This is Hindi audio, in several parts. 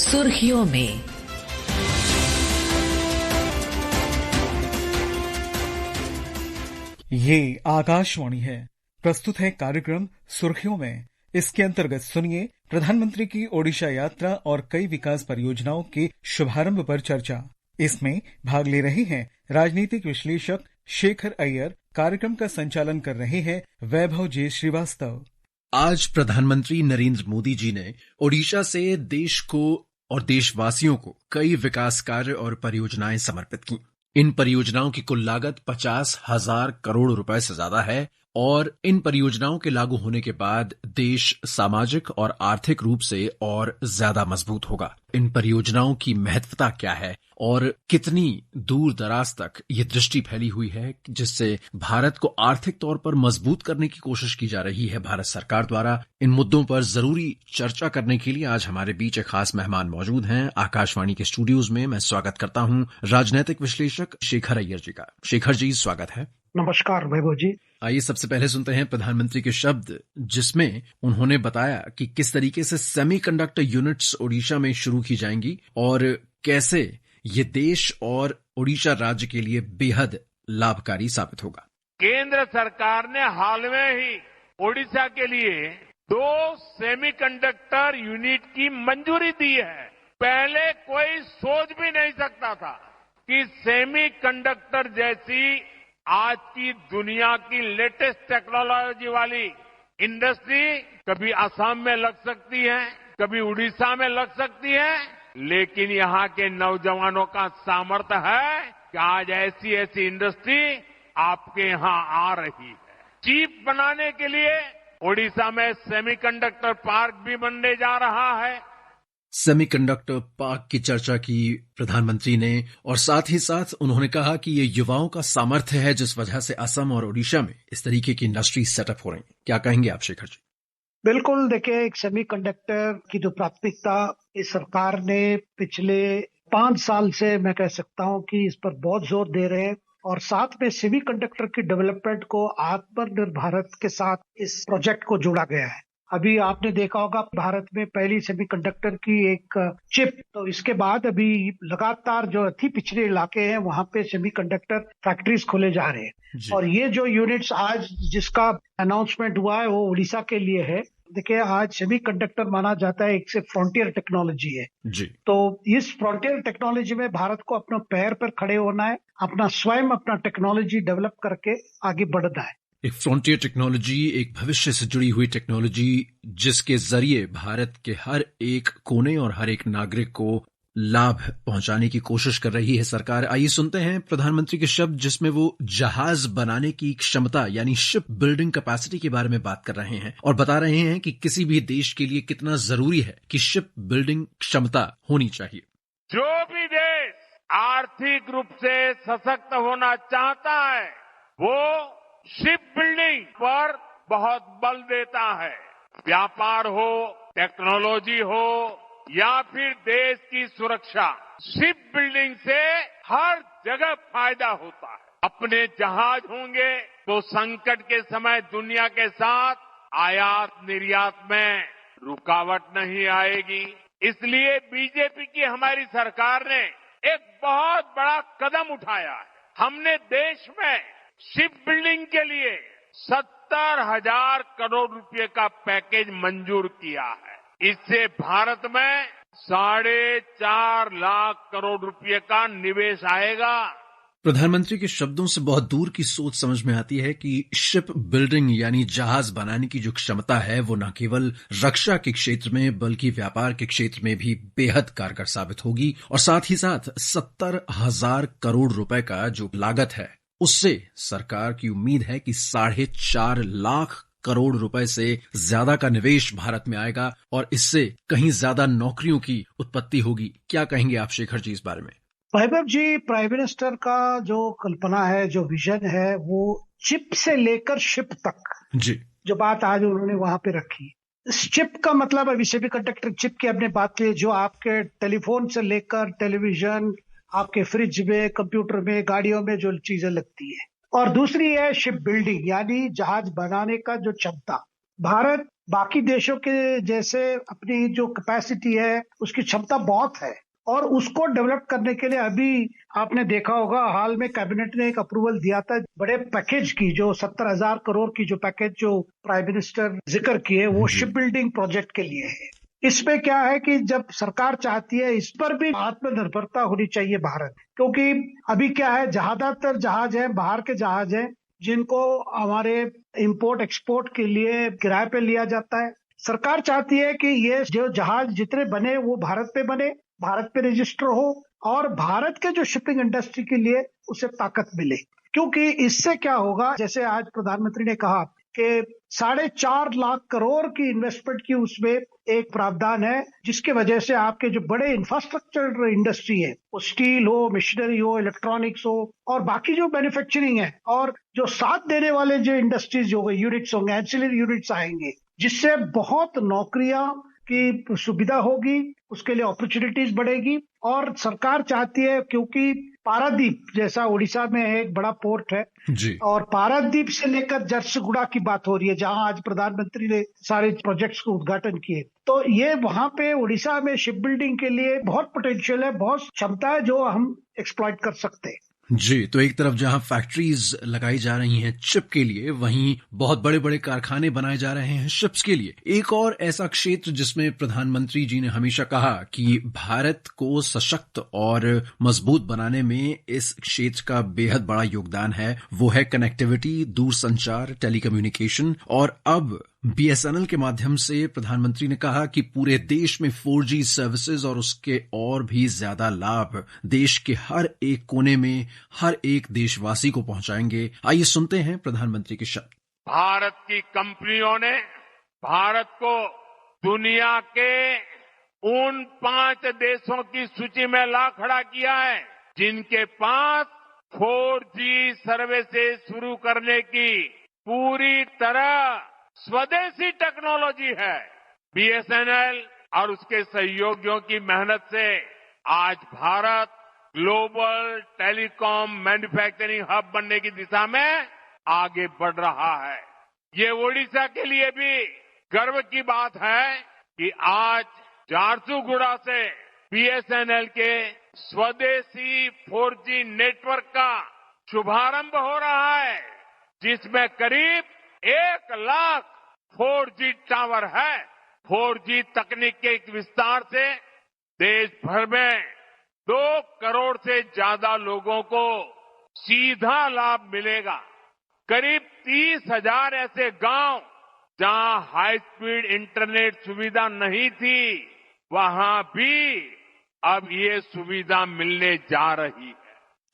सुर्खियों में। ये आकाशवाणी है। प्रस्तुत है कार्यक्रम सुर्खियों में। इसके अंतर्गत सुनिए प्रधानमंत्री की ओडिशा यात्रा और कई विकास परियोजनाओं के शुभारंभ पर चर्चा। इसमें भाग ले रहे हैं राजनीतिक विश्लेषक शेखर अय्यर। कार्यक्रम का संचालन कर रहे हैं वैभव जे श्रीवास्तव। आज प्रधानमंत्री नरेंद्र मोदी जी ने ओडिशा से देश को और देशवासियों को कई विकास कार्य और परियोजनाएं समर्पित की। इन परियोजनाओं की कुल लागत 50,000 करोड़ रुपए से ज्यादा है और इन परियोजनाओं के लागू होने के बाद देश सामाजिक और आर्थिक रूप से और ज्यादा मजबूत होगा। इन परियोजनाओं की महत्वता क्या है और कितनी दूर दराज तक ये दृष्टि फैली हुई है, जिससे भारत को आर्थिक तौर पर मजबूत करने की कोशिश की जा रही है भारत सरकार द्वारा। इन मुद्दों पर जरूरी चर्चा करने के लिए आज हमारे बीच एक खास मेहमान मौजूद हैं। आकाशवाणी के स्टूडियोज में मैं स्वागत करता हूं राजनीतिक विश्लेषक शेखर अय्यर जी का। शेखर जी, स्वागत है। नमस्कार वैभव जी। आइए सबसे पहले सुनते हैं प्रधानमंत्री के शब्द, जिसमें उन्होंने बताया कि किस तरीके से सेमीकंडक्टर यूनिट्स ओडिशा में शुरू की जाएंगी और कैसे ये देश और ओडिशा राज्य के लिए बेहद लाभकारी साबित होगा। केंद्र सरकार ने हाल में ही ओडिशा के लिए 2 सेमीकंडक्टर यूनिट की मंजूरी दी है। पहले कोई सोच भी नहीं सकता था कि सेमीकंडक्टर जैसी आज की दुनिया की लेटेस्ट टेक्नोलॉजी वाली इंडस्ट्री कभी असम में लग सकती है, कभी उड़ीसा में लग सकती है, लेकिन यहाँ के नौजवानों का सामर्थ्य है कि आज ऐसी ऐसी इंडस्ट्री आपके यहाँ आ रही है। चिप बनाने के लिए ओडिशा में सेमीकंडक्टर पार्क भी बनने जा रहा है। सेमीकंडक्टर पार्क की चर्चा की प्रधानमंत्री ने और साथ ही साथ उन्होंने कहा कि ये युवाओं का सामर्थ्य है, जिस वजह से असम और ओडिशा में इस तरीके की इंडस्ट्री सेटअप हो रही है। क्या कहेंगे आप शेखर जी? बिल्कुल, देखिए, एक सेमीकंडक्टर की जो प्राथमिकता इस सरकार ने पिछले 5 साल से मैं कह सकता हूं कि इस पर बहुत जोर दे रहे हैं और साथ में सेमीकंडक्टर की डेवलपमेंट को आत्मनिर्भर भारत के साथ इस प्रोजेक्ट को जोड़ा गया है। अभी आपने देखा होगा भारत में पहली सेमीकंडक्टर की एक चिप, तो इसके बाद अभी लगातार जो अति पिछड़े इलाके हैं वहां पे सेमीकंडक्टर फैक्ट्रीज खोले जा रहे हैं। और ये जो यूनिट्स आज जिसका अनाउंसमेंट हुआ है वो उड़ीसा के लिए है। देखिए, आज सेमीकंडक्टर माना जाता है एक से फ्रंटियर टेक्नोलॉजी है जी। तो इस फ्रंटियर टेक्नोलॉजी में भारत को अपने पैर पर खड़े होना है, अपना स्वयं अपना टेक्नोलॉजी डेवलप करके आगे बढ़ना है। एक फ्रंटियर टेक्नोलॉजी, एक भविष्य से जुड़ी हुई टेक्नोलॉजी, जिसके जरिए भारत के हर एक कोने और हर एक नागरिक को लाभ पहुंचाने की कोशिश कर रही है सरकार। आइए सुनते हैं प्रधानमंत्री के शब्द, जिसमें वो जहाज बनाने की क्षमता यानी शिप बिल्डिंग कैपेसिटी के बारे में बात कर रहे हैं और बता रहे हैं कि किसी भी देश के लिए कितना जरूरी है कि शिप बिल्डिंग क्षमता होनी चाहिए। जो भी देश आर्थिक रूप से सशक्त होना चाहता है वो शिप बिल्डिंग पर बहुत बल देता है। व्यापार हो, टेक्नोलॉजी हो या फिर देश की सुरक्षा, शिप बिल्डिंग से हर जगह फायदा होता है। अपने जहाज होंगे तो संकट के समय दुनिया के साथ आयात निर्यात में रुकावट नहीं आएगी। इसलिए बीजेपी की हमारी सरकार ने एक बहुत बड़ा कदम उठाया है। हमने देश में शिप बिल्डिंग के लिए 70,000 करोड़ रुपए का पैकेज मंजूर किया है। इससे भारत में 4.5 लाख करोड़ रुपए का निवेश आएगा। प्रधानमंत्री के शब्दों से बहुत दूर की सोच समझ में आती है कि शिप बिल्डिंग यानी जहाज बनाने की जो क्षमता है वो न केवल रक्षा के क्षेत्र में बल्कि व्यापार के क्षेत्र में भी बेहद कारगर साबित होगी और साथ ही साथ 70,000 करोड़ रुपए का जो लागत है उससे सरकार की उम्मीद है कि 4.5 लाख करोड़ रुपए से ज्यादा का निवेश भारत में आएगा और इससे कहीं ज्यादा नौकरियों की उत्पत्ति होगी। क्या कहेंगे आप शेखर जी इस बारे में? वैभव जी, प्राइम मिनिस्टर का जो कल्पना है, जो विजन है, वो चिप से लेकर शिप तक जी, जो बात आज उन्होंने वहां पे रखी। इस चिप का मतलब अभी सेमीकंडक्टर चिप की हमने बात की, जो आपके टेलीफोन से लेकर टेलीविजन, आपके फ्रिज में, कंप्यूटर में, गाड़ियों में जो चीजें लगती है। और दूसरी है शिप बिल्डिंग यानी जहाज बनाने का जो क्षमता। भारत बाकी देशों के जैसे अपनी जो कैपेसिटी है उसकी क्षमता बहुत है और उसको डेवलप करने के लिए अभी आपने देखा होगा हाल में कैबिनेट ने एक अप्रूवल दिया था बड़े पैकेज की, जो 70,000 करोड़ की जो पैकेज जो प्राइम मिनिस्टर जिक्र किए वो शिप बिल्डिंग प्रोजेक्ट के लिए है। इसमें क्या है कि जब सरकार चाहती है इस पर भी आत्मनिर्भरता होनी चाहिए भारत, क्योंकि अभी क्या है ज्यादातर जहाज है बाहर के जहाज हैं जिनको हमारे इंपोर्ट एक्सपोर्ट के लिए किराए पे लिया जाता है। सरकार चाहती है कि ये जो जहाज जितने बने वो भारत पे बने, भारत पे रजिस्टर हो और भारत के जो शिपिंग इंडस्ट्री के लिए उसे ताकत मिले, क्योंकि इससे क्या होगा, जैसे आज प्रधानमंत्री ने कहा कि 4.5 लाख करोड़ की इन्वेस्टमेंट की उसमें एक प्रावधान है, जिसकी वजह से आपके जो बड़े इंफ्रास्ट्रक्चर इंडस्ट्री है, वो स्टील हो, मशीनरी हो, इलेक्ट्रॉनिक्स हो और बाकी जो मैन्युफैक्चरिंग है और जो साथ देने वाले जो इंडस्ट्रीज हो गए, यूनिट्स होंगे, एंसिलरी यूनिट्स आएंगे, जिससे बहुत नौकरियां की सुविधा होगी, उसके लिए अपॉर्चुनिटीज बढ़ेगी। और सरकार चाहती है, क्योंकि पारादीप जैसा उड़ीसा में एक बड़ा पोर्ट है जी, और पारादीप से लेकर झरसुगुड़ा की बात हो रही है जहां आज प्रधानमंत्री ने सारे प्रोजेक्ट्स को उद्घाटन किए, तो ये वहां पे उड़ीसा में शिप बिल्डिंग के लिए बहुत पोटेंशियल है, बहुत क्षमता है जो हम एक्सप्लॉइट कर सकते हैं। जी। तो एक तरफ जहां फैक्ट्रीज लगाई जा रही हैं चिप के लिए, वहीं बहुत बड़े बड़े कारखाने बनाए जा रहे हैं शिप्स के लिए। एक और ऐसा क्षेत्र जिसमें प्रधानमंत्री जी ने हमेशा कहा कि भारत को सशक्त और मजबूत बनाने में इस क्षेत्र का बेहद बड़ा योगदान है, वो है कनेक्टिविटी, दूरसंचार, टेलीकम्युनिकेशन। और अब BSNL के माध्यम से प्रधानमंत्री ने कहा कि पूरे देश में 4G सर्विसेज और उसके और भी ज्यादा लाभ देश के हर एक कोने में हर एक देशवासी को पहुंचाएंगे। आइए सुनते हैं प्रधानमंत्री के शब्द। भारत की कंपनियों ने भारत को दुनिया के उन 5 देशों की सूची में ला खड़ा किया है जिनके पास 4G सर्विसेज शुरू करने की पूरी तरह स्वदेशी टेक्नोलॉजी है। BSNL और उसके सहयोगियों की मेहनत से आज Bharat global telecom manufacturing hub बनने की दिशा में आगे बढ़ रहा है। ये ओडिशा के लिए भी गर्व की बात है कि आज झारसुगुड़ा से BSNL के स्वदेशी 4G नेटवर्क का शुभारंभ हो रहा है, जिसमें करीब 1 लाख 4G टावर है। 4G तकनीक के विस्तार से देश भर में 2 करोड़ से ज्यादा लोगों को सीधा लाभ मिलेगा। करीब 30,000 ऐसे गांव जहां हाई स्पीड इंटरनेट सुविधा नहीं थी, वहां भी अब ये सुविधा मिलने जा रही है।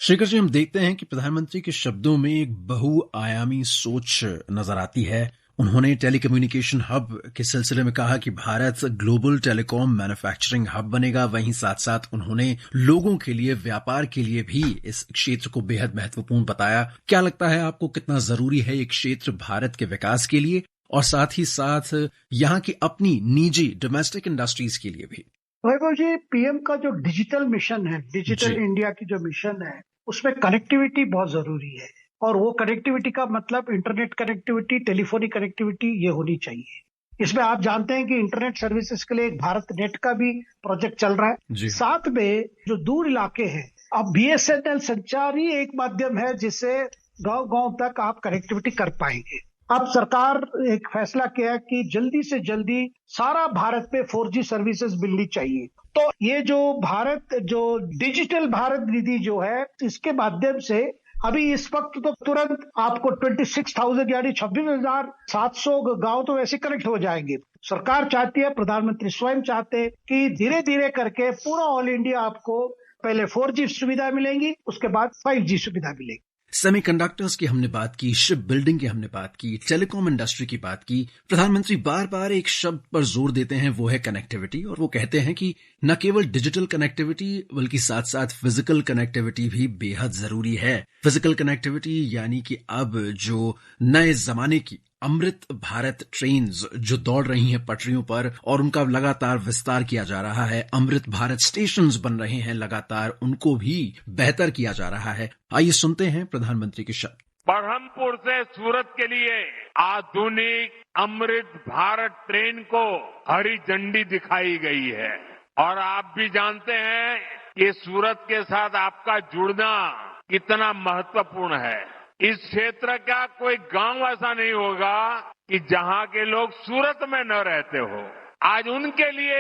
शेखर जी, हम देखते हैं कि प्रधानमंत्री के शब्दों में एक बहुआयामी सोच नजर आती है। उन्होंने टेलीकम्युनिकेशन हब के सिलसिले में कहा कि Bharat global telecom manufacturing hub बनेगा। वहीं साथ साथ उन्होंने लोगों के लिए, व्यापार के लिए भी इस क्षेत्र को बेहद महत्वपूर्ण बताया। क्या लगता है आपको, कितना जरूरी है ये क्षेत्र भारत के विकास के लिए और साथ ही साथ यहाँ की अपनी निजी डोमेस्टिक इंडस्ट्रीज के लिए भी? वैभव जी, पीएम का जो डिजिटल मिशन है, डिजिटल इंडिया की जो मिशन है, उसमें कनेक्टिविटी बहुत जरूरी है और वो कनेक्टिविटी का मतलब इंटरनेट कनेक्टिविटी, टेलीफोनिक कनेक्टिविटी ये होनी चाहिए। इसमें आप जानते हैं कि इंटरनेट सर्विसेज के लिए एक भारत नेट का भी प्रोजेक्ट चल रहा है। साथ में जो दूर इलाके हैं, अब BSNL संचार ही एक माध्यम है जिससे गांव-गांव तक आप कनेक्टिविटी कर पाएंगे। अब सरकार एक फैसला किया कि जल्दी से जल्दी सारा भारत पे 4G सर्विसेज मिलनी चाहिए। तो ये जो भारत, जो डिजिटल भारत निधि जो है, इसके माध्यम से अभी इस वक्त तो तुरंत आपको 26,000 यानी 26,700 गांव तो वैसे कनेक्ट हो जाएंगे। सरकार चाहती है, प्रधानमंत्री स्वयं चाहते हैं कि धीरे धीरे करके पूरा ऑल इंडिया आपको पहले 4G सुविधा मिलेंगी, उसके बाद 5G सुविधा मिलेगी। सेमीकंडक्टर्स की हमने बात की, शिप बिल्डिंग की हमने बात की, टेलीकॉम इंडस्ट्री की बात की। प्रधानमंत्री बार बार एक शब्द पर जोर देते हैं, वो है कनेक्टिविटी। और वो कहते हैं कि न केवल डिजिटल कनेक्टिविटी बल्कि साथ साथ फिजिकल कनेक्टिविटी भी बेहद जरूरी है। फिजिकल कनेक्टिविटी यानी कि अब जो नए जमाने की अमृत भारत ट्रेन्स जो दौड़ रही हैं पटरियों पर और उनका लगातार विस्तार किया जा रहा है, अमृत भारत स्टेशंस बन रहे हैं लगातार, उनको भी बेहतर किया जा रहा है। आइए सुनते हैं प्रधानमंत्री के शब्द। बरहमपुर से सूरत के लिए आधुनिक अमृत भारत ट्रेन को हरी झंडी दिखाई गई है। और आप भी जानते हैं कि सूरत के साथ आपका जुड़ना कितना महत्वपूर्ण है। इस क्षेत्र का कोई गांव ऐसा नहीं होगा कि जहां के लोग सूरत में न रहते हो। आज उनके लिए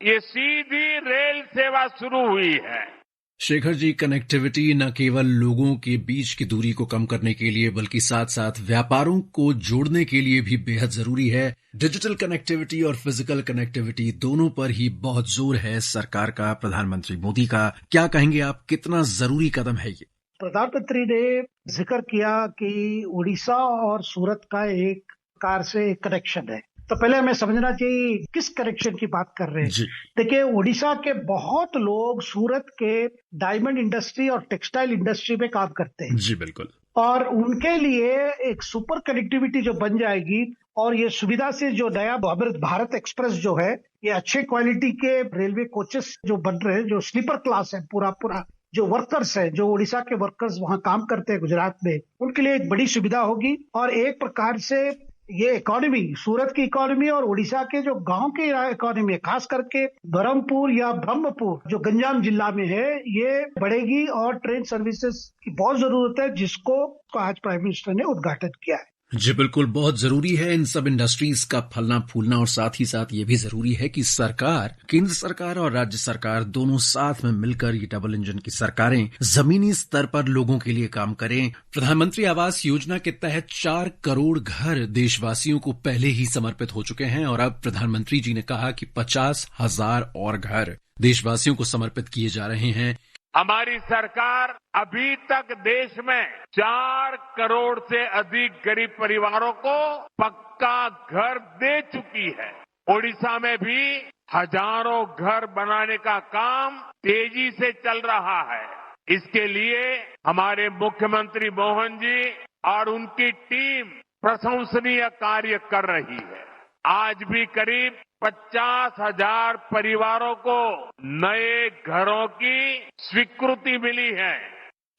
ये सीधी रेल सेवा शुरू हुई है। शेखर जी, कनेक्टिविटी न केवल लोगों के बीच की दूरी को कम करने के लिए बल्कि साथ साथ व्यापारों को जोड़ने के लिए भी बेहद जरूरी है। डिजिटल कनेक्टिविटी और फिजिकल कनेक्टिविटी दोनों पर ही बहुत जोर है सरकार का, प्रधानमंत्री मोदी का। क्या कहेंगे आप, कितना जरूरी कदम है ये? प्रधानमंत्री ने जिक्र किया कि उड़ीसा और सूरत का एक प्रकार से कनेक्शन है, तो पहले हमें समझना चाहिए किस कनेक्शन की बात कर रहे हैं। देखिए, उड़ीसा के बहुत लोग सूरत के डायमंड इंडस्ट्री और टेक्सटाइल इंडस्ट्री में काम करते हैं। जी बिल्कुल। और उनके लिए एक सुपर कनेक्टिविटी जो बन जाएगी और ये सुविधा से जो नया अमृत भारत एक्सप्रेस जो है, ये अच्छे क्वालिटी के रेलवे कोचेस जो बन रहे हैं, जो स्लीपर क्लास है, पूरा जो वर्कर्स है, जो उड़ीसा के वर्कर्स वहां काम करते हैं गुजरात में, उनके लिए एक बड़ी सुविधा होगी। और एक प्रकार से ये इकोनॉमी, सूरत की इकोनॉमी और उड़ीसा के जो गांव के इकोनॉमी है, खास करके बरहमपुर या ब्रह्मपुर जो गंजाम जिला में है, ये बढ़ेगी। और ट्रेन सर्विसेज की बहुत जरूरत है, जिसको आज प्राइम मिनिस्टर ने उद्घाटन किया है। जी बिल्कुल, बहुत जरूरी है इन सब इंडस्ट्रीज का फलना फूलना। और साथ ही साथ ये भी जरूरी है कि सरकार, केंद्र सरकार और राज्य सरकार दोनों साथ में मिलकर, ये डबल इंजन की सरकारें जमीनी स्तर पर लोगों के लिए काम करें। प्रधानमंत्री आवास योजना के तहत 4 करोड़ घर देशवासियों को पहले ही समर्पित हो चुके हैं और अब प्रधानमंत्री जी ने कहा कि 50,000 और घर देशवासियों को समर्पित किए जा रहे हैं। हमारी सरकार अभी तक देश में 4 करोड़ से अधिक गरीब परिवारों को पक्का घर दे चुकी है। ओडिशा में भी हजारों घर बनाने का काम तेजी से चल रहा है। इसके लिए हमारे मुख्यमंत्री मोहन जी और उनकी टीम प्रशंसनीय कार्य कर रही है। आज भी करीब 50,000 परिवारों को नए घरों की स्वीकृति मिली है।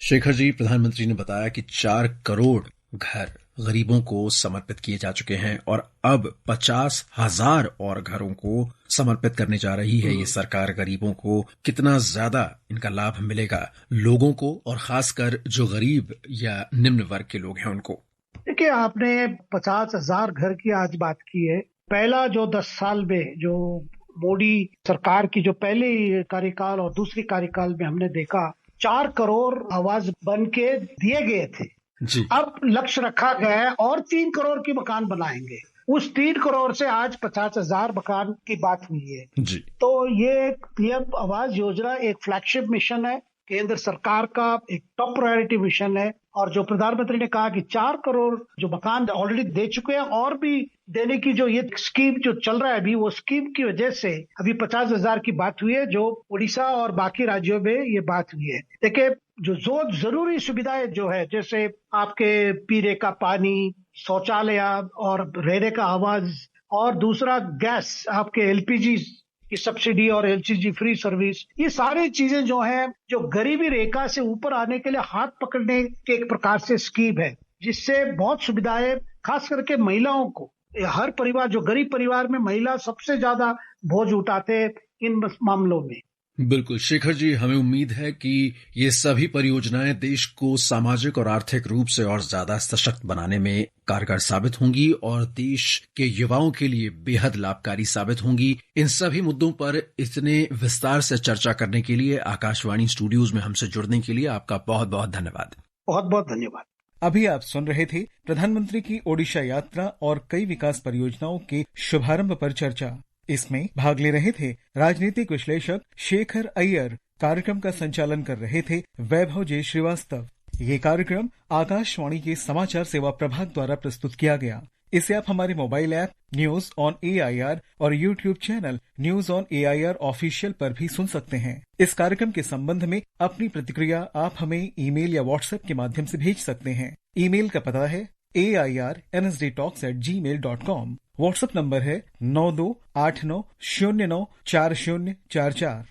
शेखर जी, प्रधानमंत्री ने बताया कि 4 करोड़ घर गरीबों को समर्पित किए जा चुके हैं और अब 50,000 और घरों को समर्पित करने जा रही है ये सरकार। गरीबों को कितना ज्यादा इनका लाभ मिलेगा लोगों को, और खासकर जो गरीब या निम्न वर्ग के लोग हैं उनको। देखिए, आपने 50,000 घर की आज बात की है। पहला जो 10 साल में जो मोदी सरकार की जो पहले कार्यकाल और दूसरी कार्यकाल में हमने देखा, 4 करोड़ आवास बन के दिए गए थे जी। अब लक्ष्य रखा गया है और 3 करोड़ की मकान बनाएंगे। उस 3 करोड़ से आज 50,000 मकान की बात हुई है जी। तो ये पीएम आवास योजना एक फ्लैगशिप मिशन है, केंद्र सरकार का एक टॉप प्रायोरिटी मिशन है। और जो प्रधानमंत्री ने कहा कि 4 करोड़ जो मकान ऑलरेडी दे चुके हैं और भी देने की जो ये स्कीम जो चल रहा है अभी, वो स्कीम की वजह से अभी 50,000 की बात हुई है, जो उड़ीसा और बाकी राज्यों में ये बात हुई है। देखिए, जो जरूरी सुविधाएं जो है, जैसे आपके पीने का पानी, शौचालय और रहने का आवास, और दूसरा गैस, आपके एलपीजी की सब्सिडी और एलपीजी फ्री सर्विस, ये सारी चीजें जो हैं, जो गरीबी रेखा से ऊपर आने के लिए हाथ पकड़ने के एक प्रकार से स्कीम है, जिससे बहुत सुविधाएं, खास करके महिलाओं को, हर परिवार, जो गरीब परिवार में महिला सबसे ज्यादा बोझ उठाते हैं इन मामलों में। बिल्कुल शेखर जी, हमें उम्मीद है कि ये सभी परियोजनाएं देश को सामाजिक और आर्थिक रूप से और ज्यादा सशक्त बनाने में कारगर साबित होंगी और देश के युवाओं के लिए बेहद लाभकारी साबित होंगी। इन सभी मुद्दों पर इतने विस्तार से चर्चा करने के लिए, आकाशवाणी स्टूडियोज में हमसे जुड़ने के लिए आपका बहुत बहुत धन्यवाद। बहुत बहुत धन्यवाद। अभी आप सुन रहे थे प्रधानमंत्री की ओडिशा यात्रा और कई विकास परियोजनाओं के शुभारंभ पर चर्चा। इसमें भाग ले रहे थे राजनीतिक विश्लेषक शेखर अय्यर। कार्यक्रम का संचालन कर रहे थे वैभव जे श्रीवास्तव। ये कार्यक्रम आकाशवाणी के समाचार सेवा प्रभाग द्वारा प्रस्तुत किया गया। इसे आप हमारे mobile app news on AIR और YouTube channel news on AIR official पर भी सुन सकते हैं। इस कार्यक्रम के संबंध में अपनी प्रतिक्रिया आप हमें ईमेल या व्हाट्सएप के माध्यम से भेज सकते हैं। ईमेल का पता है AIRNSDtalks@gmail.com। व्हाट्सएप नंबर है 9289094044।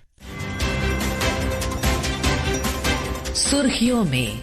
सुर्खियों में